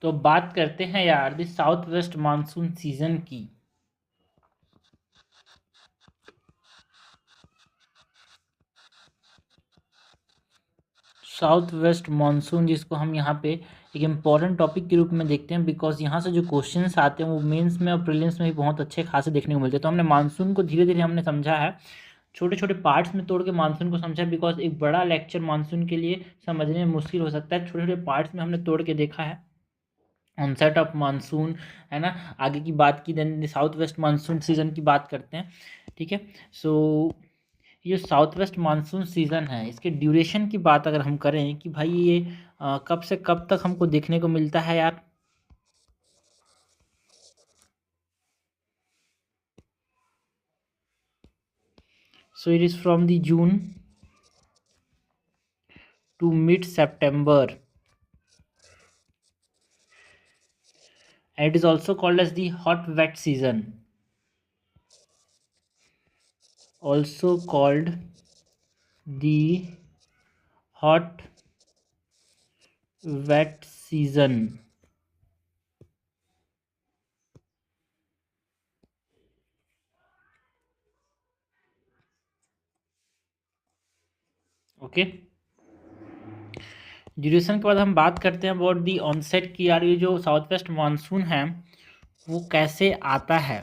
तो बात करते हैं यार the south west monsoon season की। साउथ वेस्ट मानसून जिसको हम यहाँ पे एक इम्पॉर्टेंट टॉपिक के रूप में देखते हैं, बिकॉज यहाँ से जो क्वेश्चंस आते हैं वो मेंस में और प्रीलिम्स में भी बहुत अच्छे खासे देखने को मिलते हैं। तो हमने मानसून को धीरे धीरे हमने समझा है, छोटे छोटे पार्ट्स में तोड़ के मानसून को समझा, बिकॉज एक बड़ा लेक्चर मानसून के लिए समझने में मुश्किल हो सकता है। छोटे छोटे पार्ट्स में हमने तोड़ के देखा है। ऑनसेट ऑफ मानसून है ना, आगे की बात की, then south west monsoon season की बात करते हैं। ठीक है, सो ये साउथ वेस्ट मानसून सीजन है, इसके ड्यूरेशन की बात अगर हम करें कि भाई ये कब से कब तक हमको देखने को मिलता है यार। So it is from the June to mid September, and it is also called as the hot wet season, also called the hot wet season। Okay, duration के बाद हम बात करते हैं अबाउट दी ऑनसेट की। यार ये जो साउथ वेस्ट मानसून है वो कैसे आता है।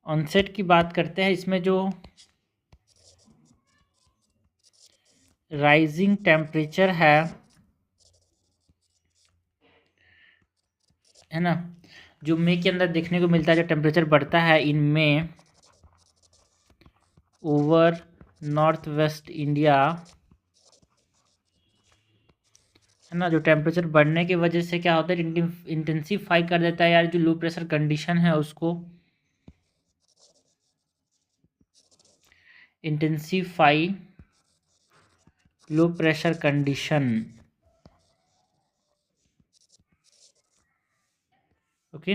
ऑनसेट की बात करते हैं, इसमें जो राइजिंग टेम्परेचर है ना, जो मई के अंदर देखने को मिलता है, जो टेम्परेचर बढ़ता है इन में ओवर नॉर्थ वेस्ट इंडिया, है ना, जो टेम्परेचर बढ़ने की वजह से क्या होता है, इंटेंसीफाई कर देता है यार जो लो प्रेशर कंडीशन है उसको, intensify low pressure condition. Okay,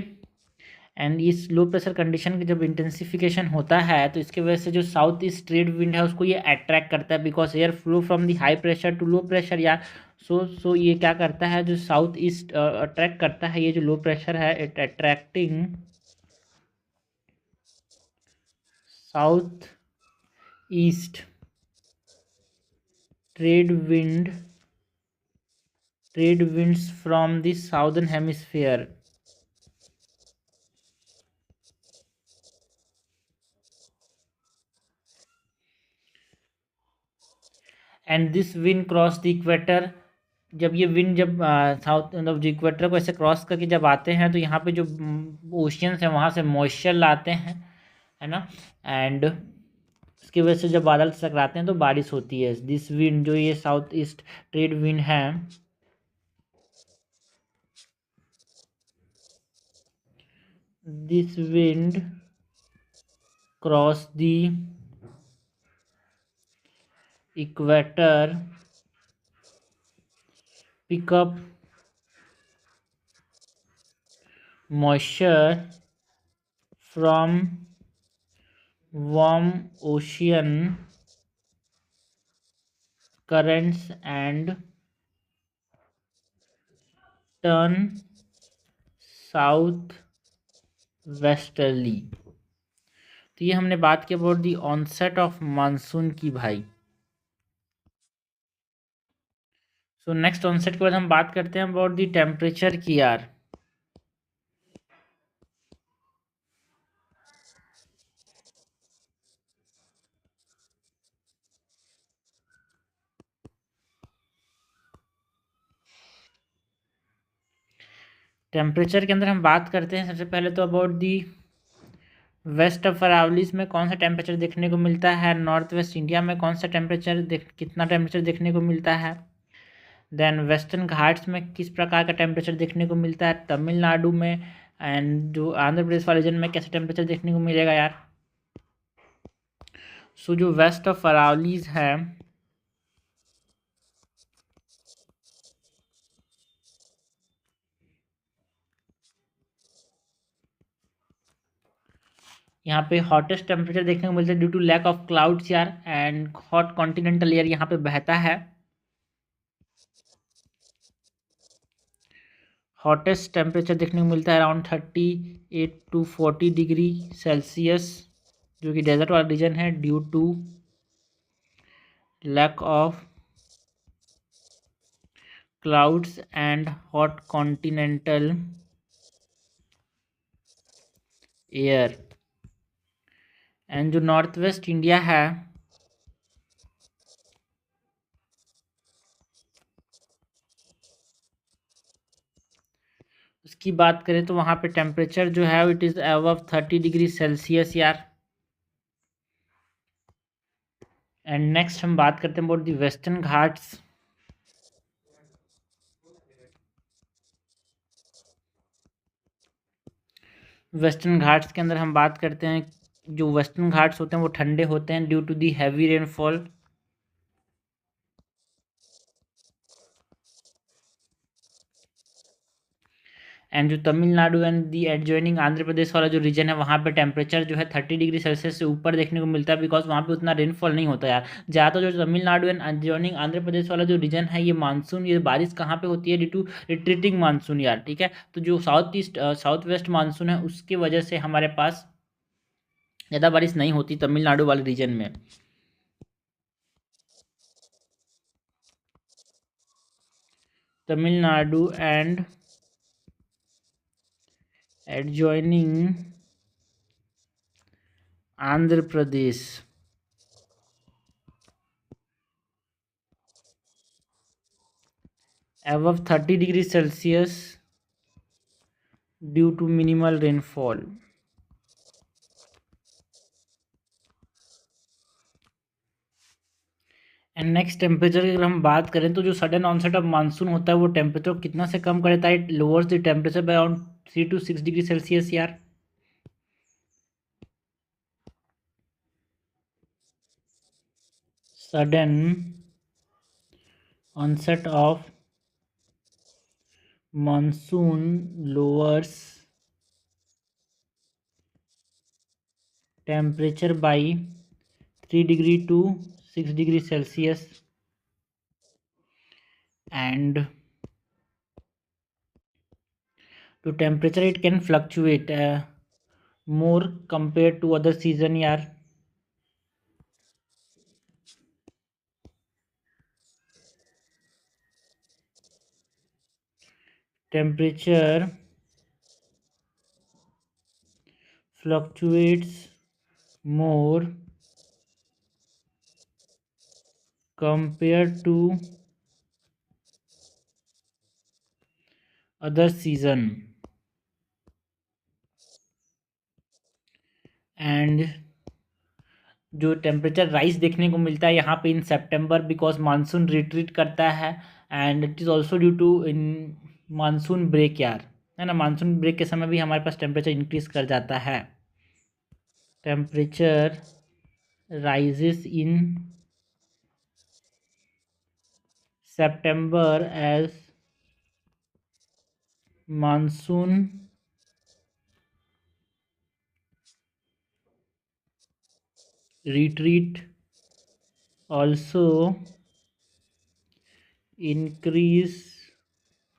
and इस लो प्रेशर कंडीशन की जब इंटेंसिफिकेशन होता है तो इसके वजह से जो साउथ ईस्ट ट्रेड विंड है उसको ये अट्रैक्ट करता है, because air flow from the high pressure to low pressure यार। सो ये क्या करता है, जो साउथ ईस्ट अट्रैक्ट करता है, ये जो लो प्रेशर है it attracting south east trade winds from the southern hemisphere, and this wind cross the equator. जब ये विंड जब साउथ मतलब जो इक्वेटर को ऐसे क्रॉस करके जब आते हैं तो यहाँ पे जो ओशियंस हैं वहाँ से मॉइस्चर लाते हैं, है ना, एंड उसकी वजह से जब बादल से टकराते हैं तो बारिश होती है। दिस विंड जो ये साउथ ईस्ट ट्रेड विंड है, this wind cross the equator pick up moisture from warm ocean currents and turn south westerly। तो ये हमने बात की about the onset of monsoon की भाई। सो नेक्स्ट ऑनसेट के बाद हम बात करते हैं अबाउट दी टेम्परेचर की यार। टेम्परेचर के अंदर हम बात करते हैं सबसे पहले तो about the west of Aravallis में कौन सा टेम्परेचर देखने को मिलता है, नॉर्थ वेस्ट इंडिया में कौन सा टेम्परेचर कितना टेम्परेचर देखने को मिलता है, देन वेस्टर्न घाट्स में किस प्रकार का टेम्परेचर देखने को मिलता है, तमिलनाडु में एंड जो आंध्र प्रदेश वाले रीजन में कैसा टेम्परेचर देखने को मिलेगा यार। सो जो वेस्ट ऑफ अरावलीज है यहाँ पे हॉटेस्ट टेम्परेचर देखने को मिलता है due to lack of clouds यार, एंड हॉट कॉन्टिनेंटल एयर यहाँ पे बहता है। हॉटेस्ट टेम्परेचर देखने को मिलता है अराउंड 38 to 40 डिग्री सेल्सियस, जो कि डेजर्ट वाला रीजन है, due to lack of clouds and hot continental air. And जो नॉर्थ वेस्ट इंडिया है, उसकी बात करें तो वहाँ पे टेम्परेचर जो है it is above 30 degree Celsius यार। एंड नेक्स्ट हम बात करते हैं about the western Ghats. Western Ghats के अंदर हम बात करते हैं, जो वेस्टर्न घाट्स होते हैं वो ठंडे होते हैं due to the heavy rainfall. And जो Tamil Nadu and the adjoining Andhra Pradesh वाला जो रीजन है, वहाँ पे टेम्परेचर जो है 30 डिग्री सेल्सियस से ऊपर देखने को मिलता है, बिकॉज वहाँ पे उतना रेनफॉल नहीं होता यार। ज़्यादातर जो तमिलनाडु एंड एडजॉइनिंग आंध्र प्रदेश वाला जो रीजन है, ये मानसून, ये बारिश कहाँ पे होती है, ड्यू टू रिट्रीटिंग मानसून यार, ठीक है। तो जो साउथ वेस्ट मानसून है, उसकी वजह से हमारे पास ज़्यादा बारिश नहीं होती तमिलनाडु वाले रीजन में। Tamil Nadu and adjoining Andhra Pradesh above 30 degree celsius due to minimal rainfall. And next temperature की अगर हम बात करें तो जो सडन ऑनसेट ऑफ मानसून होता है वो टेम्परेचर कितना से कम कर देता है, it lowers the temperature by around 3 to 6 degree Celsius यार। Sudden onset of monsoon lowers temperature by 3 to 6 degree Celsius, and to temperature it can fluctuate more compared to other season यार। temperature fluctuates more compared to other season, and जो temperature rise देखने को मिलता है यहाँ पे in September, because monsoon retreat करता है, and it is also due to in monsoon break यार, है ना। मानसून ब्रेक के समय भी हमारे पास टेम्परेचर इंक्रीज कर जाता है। Temperature rises in September as monsoon retreat, also increase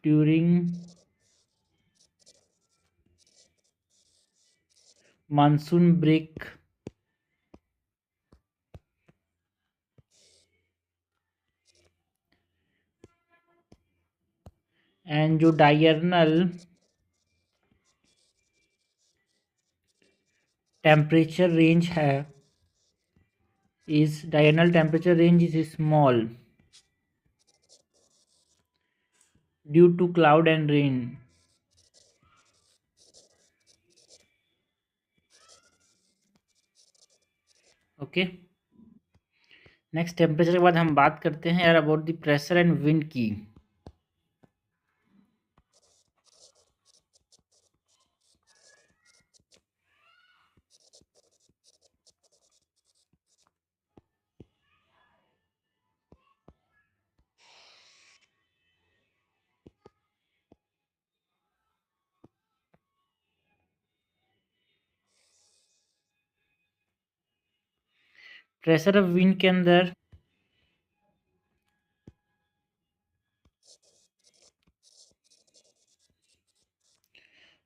during monsoon break, and जो diurnal temperature range है, is diurnal temperature range is small due to cloud and rain। Okay, next temperature के बाद हम बात करते हैं यार about the pressure and wind की। प्रेशर ऑफ विंड के अंदर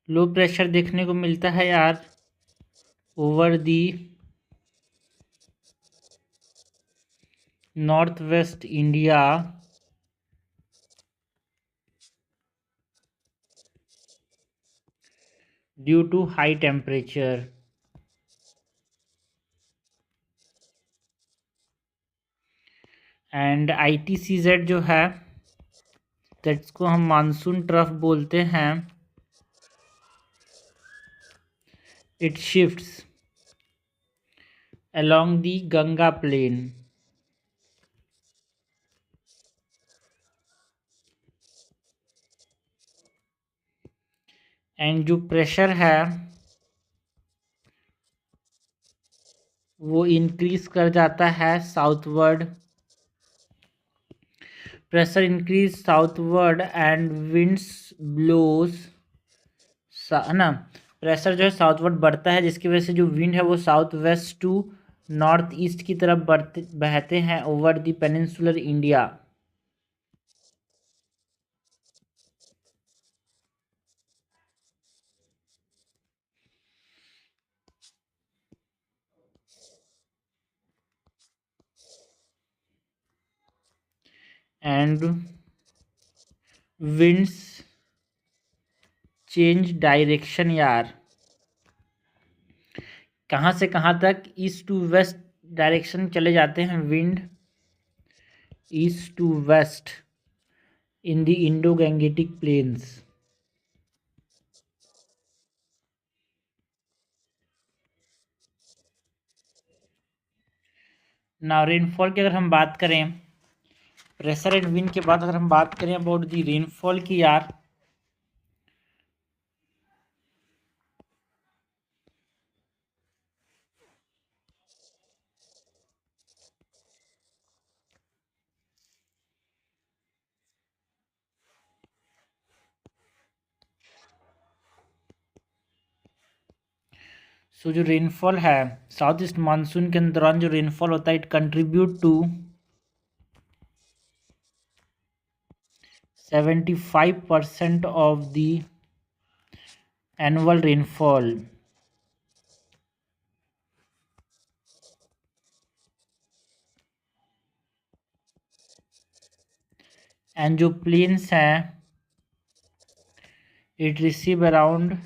लो प्रेशर देखने को मिलता है यार over the north west India due to high temperature. And ITCZ जो है दैट्स को हम मानसून ट्रफ बोलते हैं। It shifts along the Ganga plain. And जो प्रेशर है वो इंक्रीज कर जाता है southward. Pressure increase southward and winds blows है ना। प्रेशर जो है साउथवर्ड बढ़ता है जिसकी वजह से जो विंड है वो south west to north east की तरफ बहते हैं over the peninsular India. And winds change direction यार कहाँ से कहाँ तक ईस्ट टू वेस्ट डायरेक्शन चले जाते हैं wind east to west in the Indo Gangetic plains. ना रेनफॉल की अगर हम बात करें प्रेशर एंड विंड के बाद अगर हम बात करें अबाउट दी रेनफॉल की यार सो जो रेनफॉल है साउथ ईस्ट मानसून के दौरान जो रेनफॉल होता है it contribute to 75% of the annual rainfall। And जो प्लेन्स हैं it receive around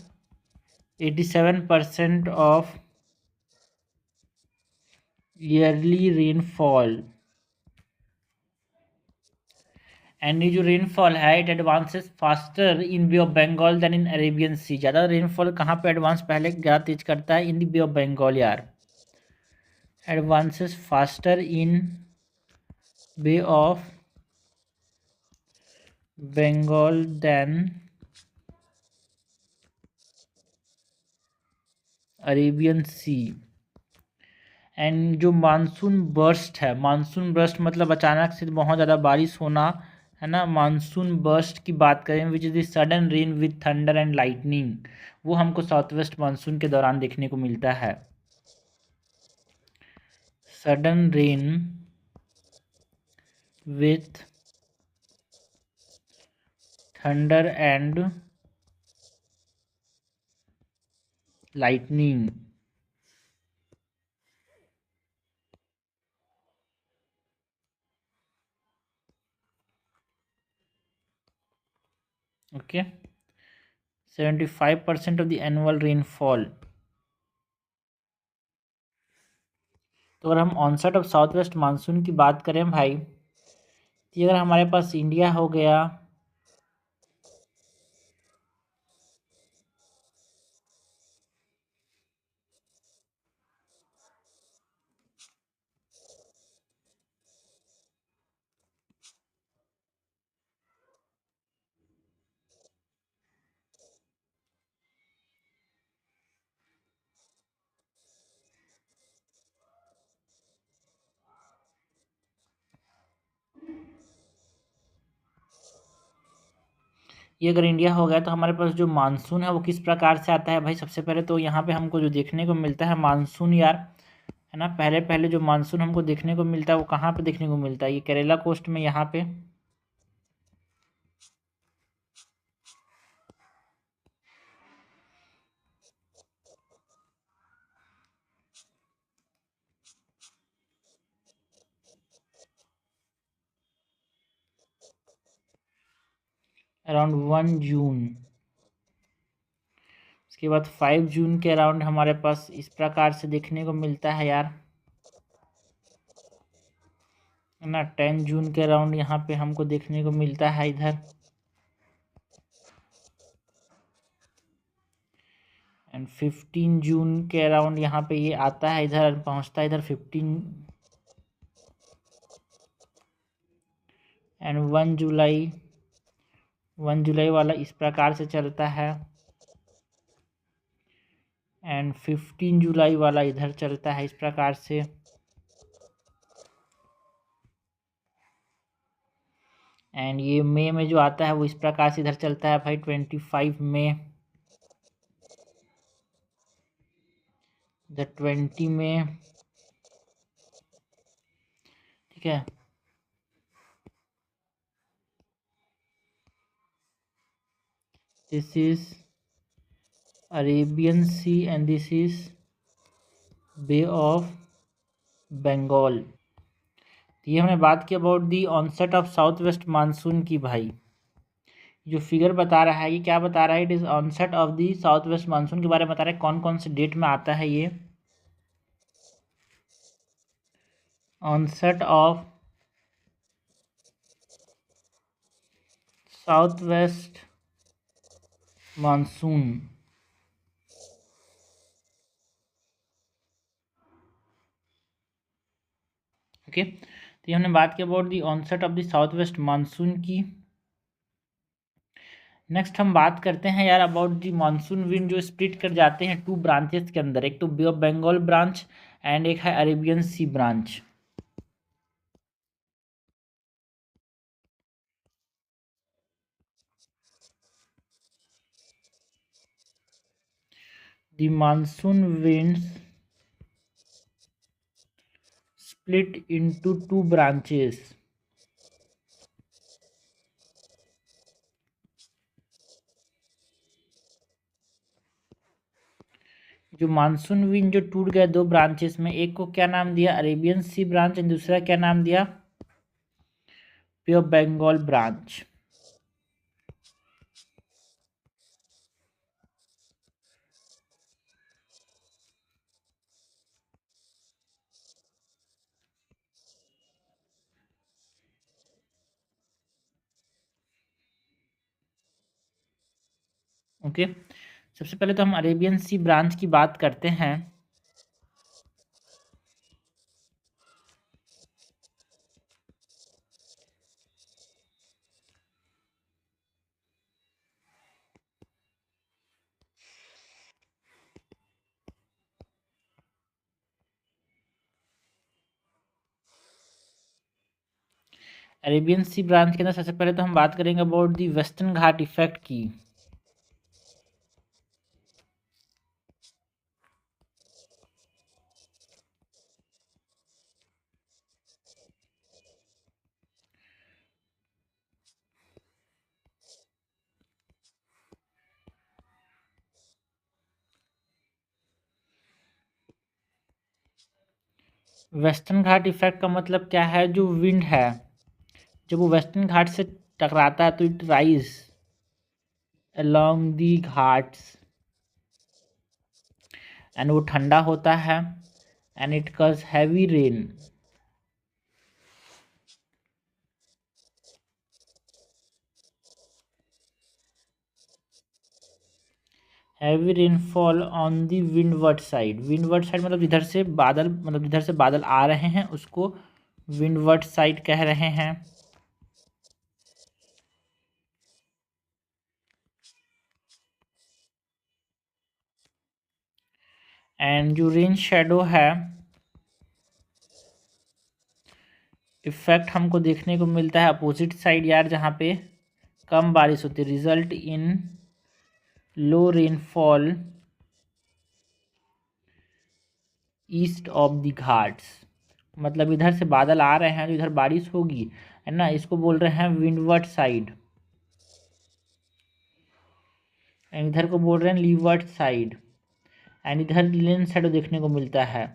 87% of yearly rainfall. And ये जो रेनफॉल है it advances faster in Bay of Bengal then in Arabian Sea. ज़्यादा रेनफॉल कहाँ पे एडवांस पहले ज़्यादा तेज करता है in the bay of Bengal यार। Advances faster in Bay of Bengal then Arabian C. And जो मानसून बर्स्ट है मानसून बर्स्ट मतलब अचानक से बहुत ज़्यादा बारिश होना है ना। मानसून बर्स्ट की बात करें which is the sudden rain with thunder and lightning वो हमको साउथ वेस्ट मानसून के दौरान देखने को मिलता है। Sudden rain with thunder and lightning. Okay 75% of the annual rainfall. तो अगर हम onset of south west monsoon की बात करें भाई तो अगर हमारे पास इंडिया हो गया ये अगर इंडिया हो गया तो हमारे पास जो मानसून है वो किस प्रकार से आता है भाई। सबसे पहले तो यहाँ पे हमको जो देखने को मिलता है मानसून यार है ना। पहले पहले जो मानसून हमको देखने को मिलता है वो कहाँ पे देखने को मिलता है, ये केरला कोस्ट में, यहाँ पे अराउंड 1 जून। उसके बाद 5 जून के अराउंड हमारे पास इस प्रकार से देखने को मिलता है यार, है ना। 10 जून के अराउंड यहाँ पे हमको देखने को मिलता है इधर। एंड 15 जून के अराउंड यहाँ पे ये आता है इधर, पहुँचता है इधर 15। एंड 1 जुलाई, 1 जुलाई वाला इस प्रकार से चलता है। एंड 15 जुलाई वाला इधर चलता है इस प्रकार से। एंड ये मई में जो आता है वो इस प्रकार से इधर चलता है भाई, 25 मई, द 20 मई, ठीक है। This is Arabian C and this is bay of Bengal. तो ये हमने बात की about the onset of south west monsoon की भाई। जो फिगर बता रहा है ये क्या बता रहा है, it is onset of the south west monsoon के बारे में बता रहा है, कौन कौन से डेट में आता है ये। Onset of south west monsoon, okay. तो ये हमने बात की about the onset of the south west monsoon की। नेक्स्ट हम बात करते हैं यार अबाउट दी मानसून विंड जो स्प्लिट कर जाते हैं 2 ब्रांचेस के अंदर, एक तो bay of Bengal branch and एक है Arabian C branch. The monsoon winds split into 2 branches। जो मानसून विंड जो टूट गया 2 ब्रांचेस में, एक को क्या नाम दिया, अरेबियन सी ब्रांच, एंड दूसरा क्या नाम दिया, बे ऑफ बंगाल ब्रांच। ओके, सबसे पहले तो हम अरेबियन सी ब्रांच की बात करते हैं। अरेबियन सी ब्रांच के अंदर सबसे पहले तो हम बात करेंगे about the western Ghat effect की। वेस्टर्न घाट इफेक्ट का मतलब क्या है, जो विंड है जब वो वेस्टर्न घाट से टकराता है तो it rise along the Ghats and वो ठंडा होता है and it cause heavy rain. Heavy rainfall on the windward side, windward side मतलब इधर से बादल, मतलब इधर से बादल आ रहे हैं उसको विंडवर्ड साइड कह रहे हैं। एंड जो रेन शेडो है इफेक्ट हमको देखने को मिलता है अपोजिट साइड यार, जहाँ पे कम बारिश होती है, result in low rainfall east of the Ghats, मतलब इधर से बादल आ रहे हैं तो इधर बारिश होगी, है ना, इसको बोल रहे हैं विंडवर्ड साइड, एंड इधर को बोल रहे हैं लीवर्ड साइड, एंड इधर लेन साइड देखने को मिलता है।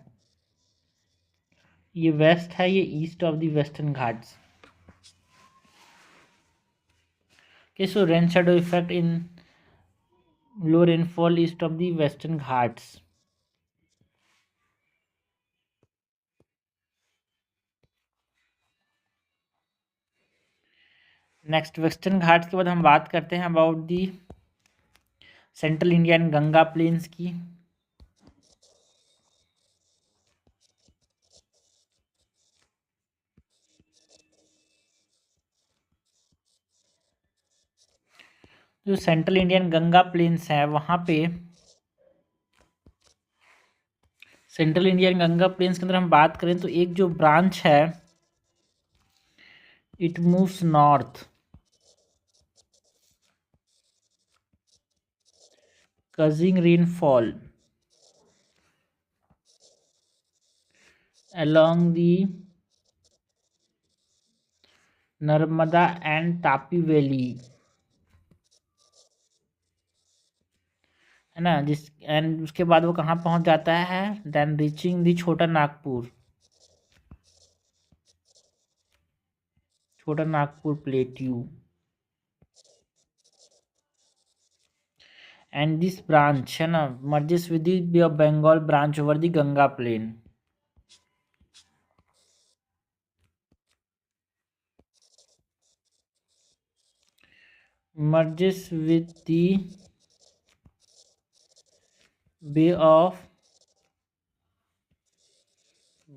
ये वेस्ट है, ये east of the western Ghats. Okay, so rain shadow effect in low rainfall east of the western ghats. Next Western Ghats के बाद हम बात करते हैं about the central Indian Ganga plains की। जो सेंट्रल इंडियन गंगा प्लेन्स है वहाँ पे सेंट्रल इंडियन गंगा प्लेन्स के अंदर हम बात करें तो एक जो ब्रांच है it moves north causing rainfall along the Narmada and Tapi valley, है ना, जिस एंड उसके बाद वो कहाँ पहुँच जाता है, then reaching the Chota Nagpur plateau, and this branch है ना merges with the bay of Bengal branch over the Ganga plain. merges with the Bay of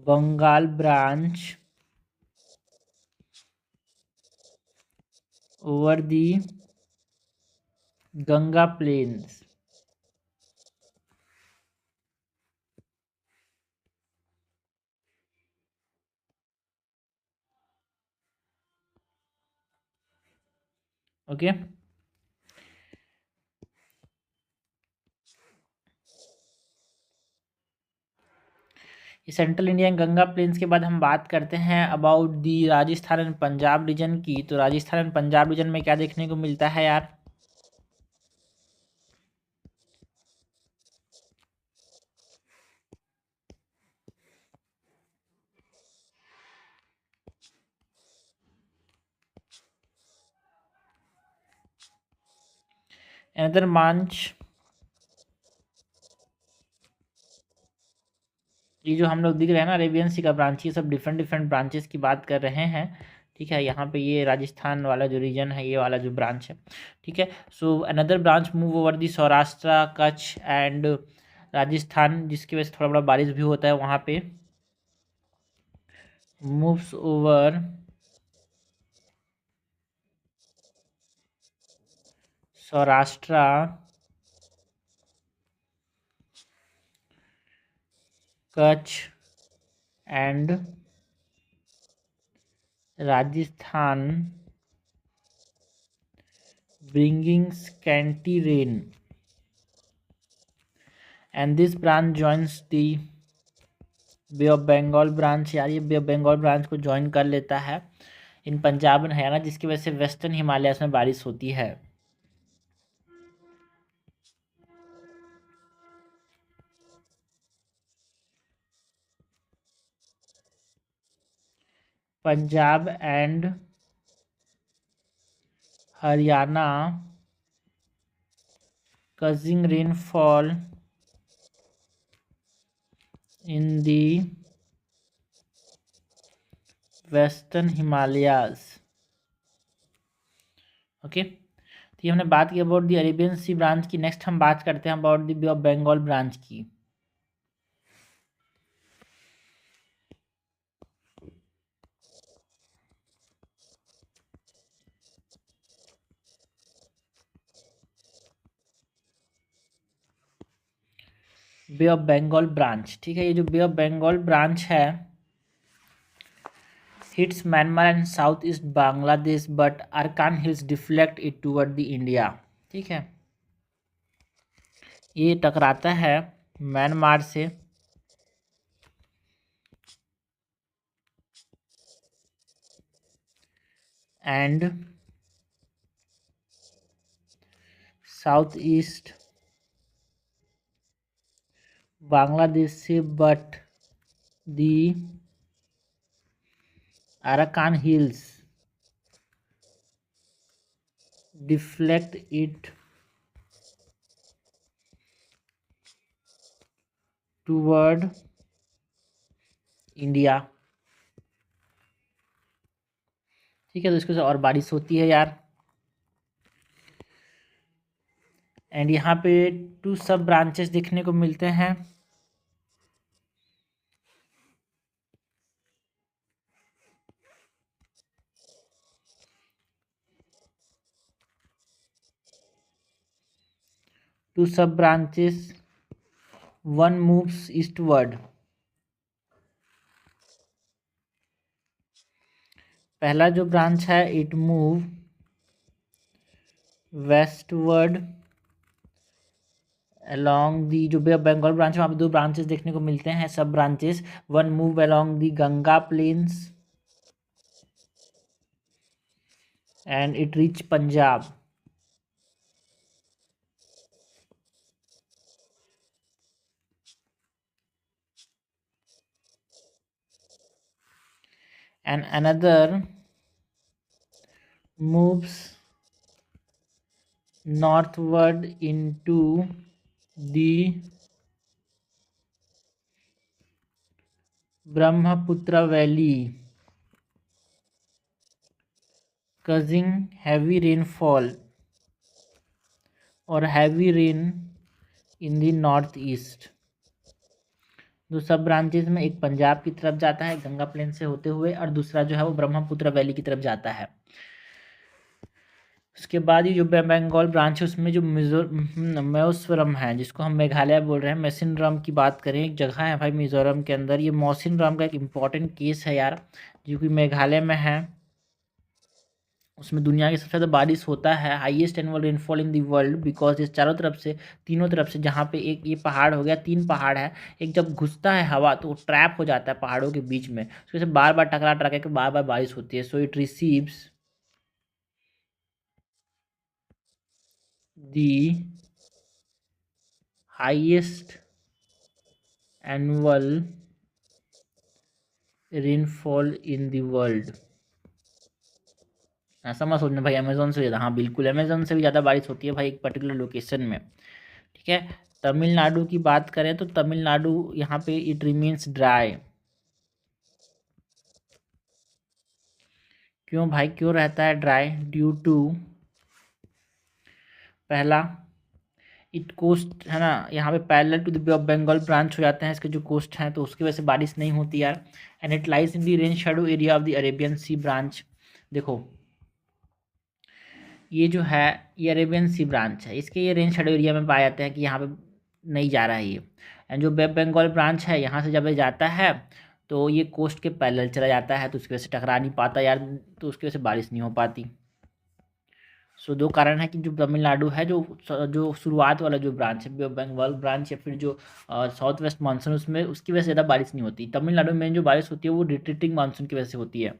Bengal branch over the Ganga plains. Okay. Central Indian Ganga plains के बाद हम बात करते हैं about the Rajasthan and Punjab region की। तो राजस्थान एंड पंजाब रीजन में क्या देखने को मिलता है यार, अनदर ब्रांच, ये जो हम लोग दिख रहे हैं ना अरेबियन सी का ब्रांच, ये सब डिफरेंट डिफरेंट ब्रांचेस की बात कर रहे हैं। ठीक है, यहाँ पे ये राजस्थान वाला जो रीजन है, ये वाला जो ब्रांच है, ठीक है। So another branch move over the Saurashtra Kutch and Rajasthan, जिसकी वजह से थोड़ा बड़ा बारिश भी होता है वहाँ पे। Moves over Saurashtra Kutch and Rajasthan, bringing scanty rain, and this branch joins the bay of Bengal branch. यार ये बे ऑफ बंगाल ब्रांच को ज्वाइन कर लेता है इन पंजाब एंड हरियाणा, जिसकी वजह से वेस्टर्न हिमालयास में बारिश होती है। Punjab and Haryana causing rainfall in the western Himalayas। Okay, तो ये हमने बात की about the Arabian C branch की। नेक्स्ट हम बात करते हैं about the bay of Bengal branch की। बे ऑफ बंगाल ब्रांच, ठीक है, ये जो बे ऑफ बंगाल ब्रांच है hits Myanmar and south east Bangladesh but Arakan Hills deflect it toward the India. ठीक है, ये टकराता है म्यांमार से एंड साउथ ईस्ट बांग्लादेश से, but the Arakan Hills deflect it toward India. ठीक है, तो इसके से और बारिश होती है यार। एंड यहाँ पे 2 सब ब्रांचेस देखने को मिलते हैं। टू सब ब्रांचेस, वन मूव्स ईस्टवर्ड। पहला जो ब्रांच है it move westward along the, जो बे ऑफ बंगाल ब्रांच है वहाँ पे 2 ब्रांचेस देखने को मिलते हैं, सब branches. One move along the Ganga plains and it reach Punjab. And another moves northward into the Brahmaputra Valley, causing heavy rainfall or heavy rain in the northeast। 2 सब ब्रांचेस में एक पंजाब की तरफ जाता है गंगा प्लेन से होते हुए, और दूसरा जो है वो ब्रह्मपुत्र वैली की तरफ जाता है। उसके बाद ये जो बंगाल ब्रांच है उसमें जो मौसिनराम है, जिसको हम मेघालय बोल रहे हैं, मौसिनराम की बात करें, एक जगह है भाई मिजोरम के अंदर, ये मौसिनराम का एक इम्पॉर्टेंट केस है यार, जो कि मेघालय में है। उसमें दुनिया की सबसे ज़्यादा बारिश होता है, highest annual rainfall in the world, because ये चारों तरफ से, तीनों तरफ से, जहाँ पे एक ये पहाड़ हो गया, 3 पहाड़ है, एक जब घुसता है हवा तो वो ट्रैप हो जाता है पहाड़ों के बीच में, तो इसे बार बार टकरा टकरा के बार बार बारिश होती है। So it receives the highest annual rainfall in the world। ऐसा मत सोचना भाई अमेजोन से ज़्यादा, हाँ बिल्कुल अमेजोन से भी ज़्यादा बारिश होती है भाई एक पर्टिकुलर लोकेशन में। ठीक है, तमिलनाडु की बात करें तो तमिलनाडु यहाँ पे इट रिमेन्स ड्राई। क्यों भाई, क्यों रहता है ड्राई? ड्यू टू, पहला इट कोस्ट है ना, यहाँ पे parallel to the bay of Bengal branch हो जाते हैं इसके जो कोस्ट हैं, तो उसकी वजह से बारिश नहीं होती यार। And it lies in the rain shadow area of the Arabian C branch. देखो ये जो है ये अरेबियन सी ब्रांच है, इसके ये रेन शेडो एरिया में पाए जाते हैं कि यहाँ पे नहीं जा रहा है ये। एंड जो बे ऑफ बंगाल ब्रांच है यहाँ से जब ये जाता है तो ये कोस्ट के पैरेलल चला जाता है, तो उसकी वजह से टकरा नहीं पाता यार, तो उसकी वजह से बारिश नहीं हो पाती। सो 2 कारण है कि जो तमिलनाडु है, जो जो शुरुआत वाला जो ब्रांच है बंगाल ब्रांच, या फिर जो साउथ वेस्ट मानसून, उसमें उसकी वजह से ज़्यादा बारिश नहीं होती। तमिलनाडु में जो बारिश होती है वो रिट्रीटिंग मानसून की वजह से होती है।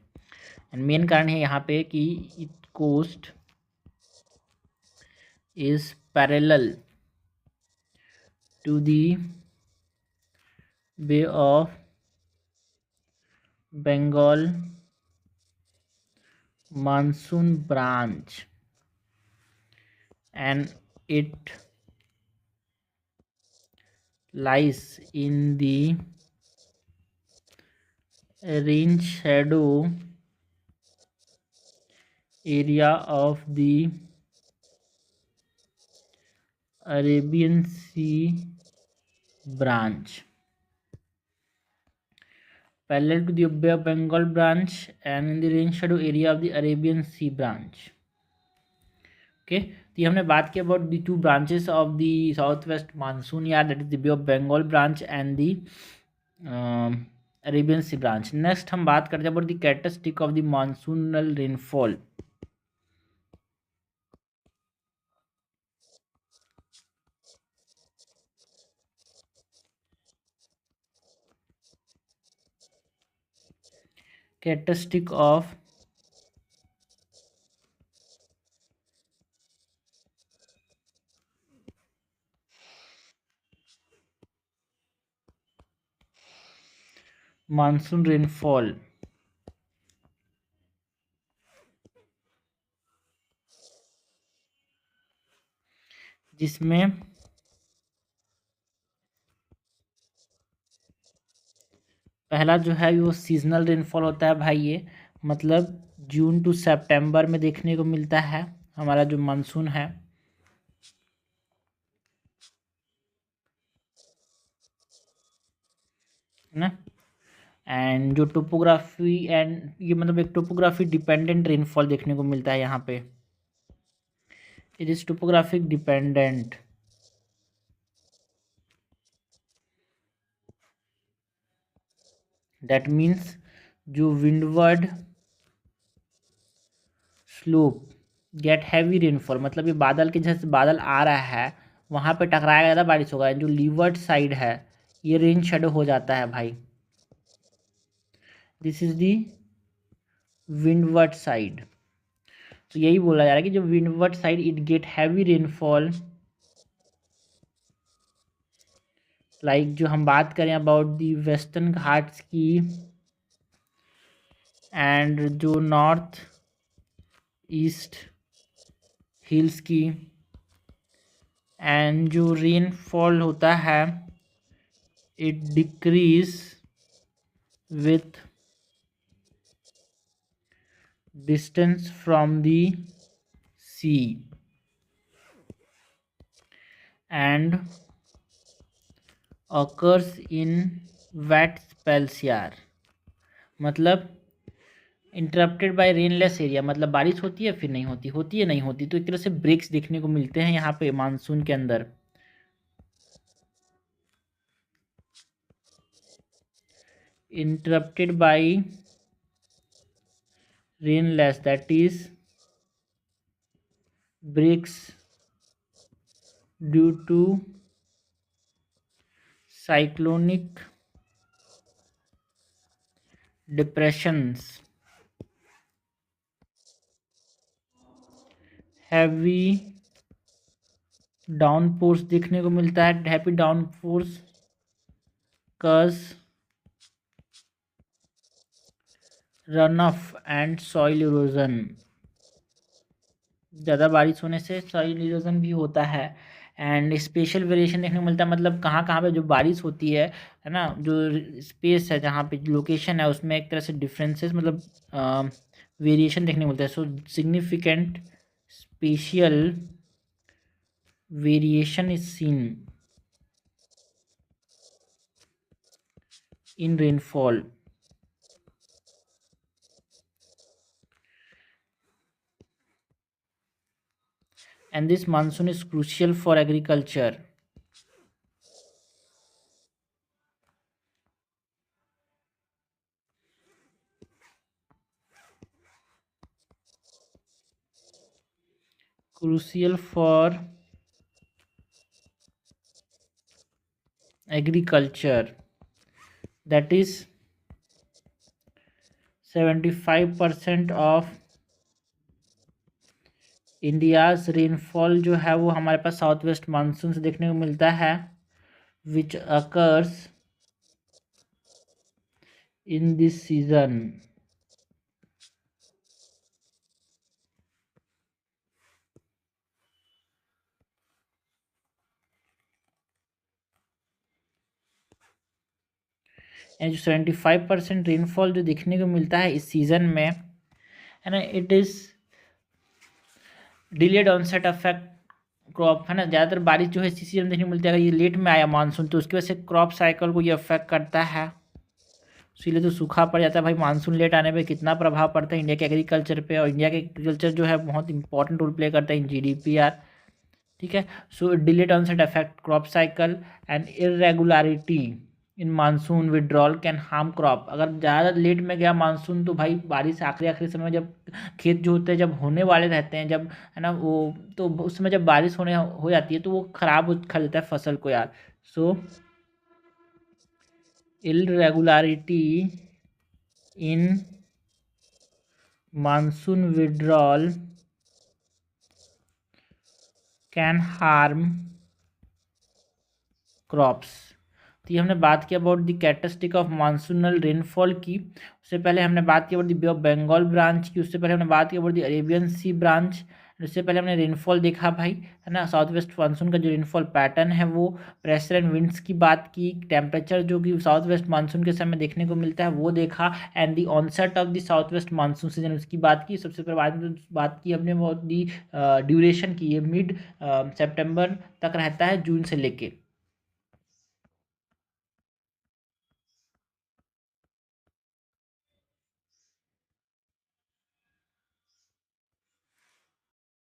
एंड मेन कारण है यहाँ पे कि it coast is parallel to the bay of Bengal monsoon branch and it lies in the rain shadow area of the Arabian Sea branch, parallel to the Bay of Bengal branch and in the rain shadow area of the Arabian Sea branch। Okay, तो ये हमने बात की about the 2 branches of the south west monsoon यार, that is the bay of Bengal branch and the Arabian C branch. Next हम बात करते हैं about the characteristic of the monsoonal rainfall. Characteristic of monsoon rainfall जिसमें पहला जो है वो सीजनल रेनफॉल होता है भाई, ये मतलब जून टू सितंबर में देखने को मिलता है हमारा जो मानसून है ना। एंड जो टोपोग्राफी एंड ये मतलब एक टोपोग्राफी डिपेंडेंट रेनफॉल देखने को मिलता है यहाँ पे, it is topographic dependent. That means जो windward slope get heavy rainfall, मतलब ये बादल के जैसे बादल आ रहा है वहाँ पे टकराएगा ज़्यादा बारिश होगा, जो लीवर्ड साइड है ये रेन शेडो हो जाता है भाई, this is the windward side. तो यही बोला जा रहा है कि जो windward side it get heavy rainfall, like जो हम बात करें अबाउट दी वेस्टर्न घाट्स की एंड जो नॉर्थ ईस्ट हिल्स की, एंड जो रेनफॉल होता है it decrease with distance from the sea and occurs in wet spells यार, मतलब इंटरप्टेड बाय रेनलेस एरिया, मतलब बारिश होती है फिर नहीं होती, होती है नहीं होती, तो एक तरह से ब्रेक्स देखने को मिलते हैं यहाँ पे मानसून के अंदर। Interrupted by rainless that is breaks due to cyclonic depressions, heavy downpours देखने को मिलता है, heavy downpours cause run off and soil erosion, ज़्यादा बारिश होने से सॉइल इरोजन भी होता है। एंड स्पेशल वेरिएशन देखने को मिलता है, मतलब कहाँ कहाँ पे जो बारिश होती है ना, जो स्पेस है जहाँ पे लोकेशन है उसमें एक तरह से डिफरेंसेस मतलब वेरिएशन देखने को मिलता है। So significant spatial variation is seen in rainfall. And this monsoon is crucial for agriculture. Crucial for agriculture, that is 75% of India's rainfall जो है वो हमारे पास साउथ वेस्ट मानसून से देखने को मिलता है, which occurs in this season. जो 75% रेनफॉल जो देखने को मिलता है इस सीज़न में है ना, it is delayed onset affect crop, है ना, ज़्यादातर बारिश जो है इसी सीजन में देखने को मिलती है। अगर ये लेट में आया मानसून तो उसकी वजह से क्रॉप साइकिल को ये अफेक्ट करता है, इसीलिए तो सूखा पड़ जाता है भाई। मानसून लेट आने पे कितना प्रभाव पड़ता है इंडिया के एग्रीकल्चर पे, और इंडिया के एग्रीकल्चर जो है बहुत इंपॉर्टेंट रोल प्ले करता है इन जीडीपी यार, ठीक है। So delayed onset affect crop cycle and irregularity in monsoon withdrawal can harm crop. अगर ज़्यादा लेट में गया मानसून तो भाई बारिश आखिरी आखिरी समय जब खेत जो होते हैं जब होने वाले रहते हैं, जब है ना वो, तो उस समय जब बारिश होने हो जाती है तो वो खराब कर देता है फसल को यार। सो irregularity in monsoon withdrawal can harm crops। तो ये हमने बात किया about the characteristic of monsoonal rainfall की। उससे पहले हमने बात की about the bay of Bengal branch की। उससे पहले हमने बात की about the Arabian C branch. उससे पहले हमने रेनफॉल देखा भाई, है ना, साउथ वेस्ट मानसून का जो रेनफॉल पैटर्न है वो, प्रेशर एंड विंड्स की बात की, टेम्परेचर जो कि साउथ वेस्ट मानसून के समय देखने को मिलता है वो देखा, and the onset of the south west monsoon season उसकी बात की। सबसे पहले बाद में बात की हमने बहुत दी ड्यूरेशन की, ये मिड सितंबर तक रहता है, जून से लेके,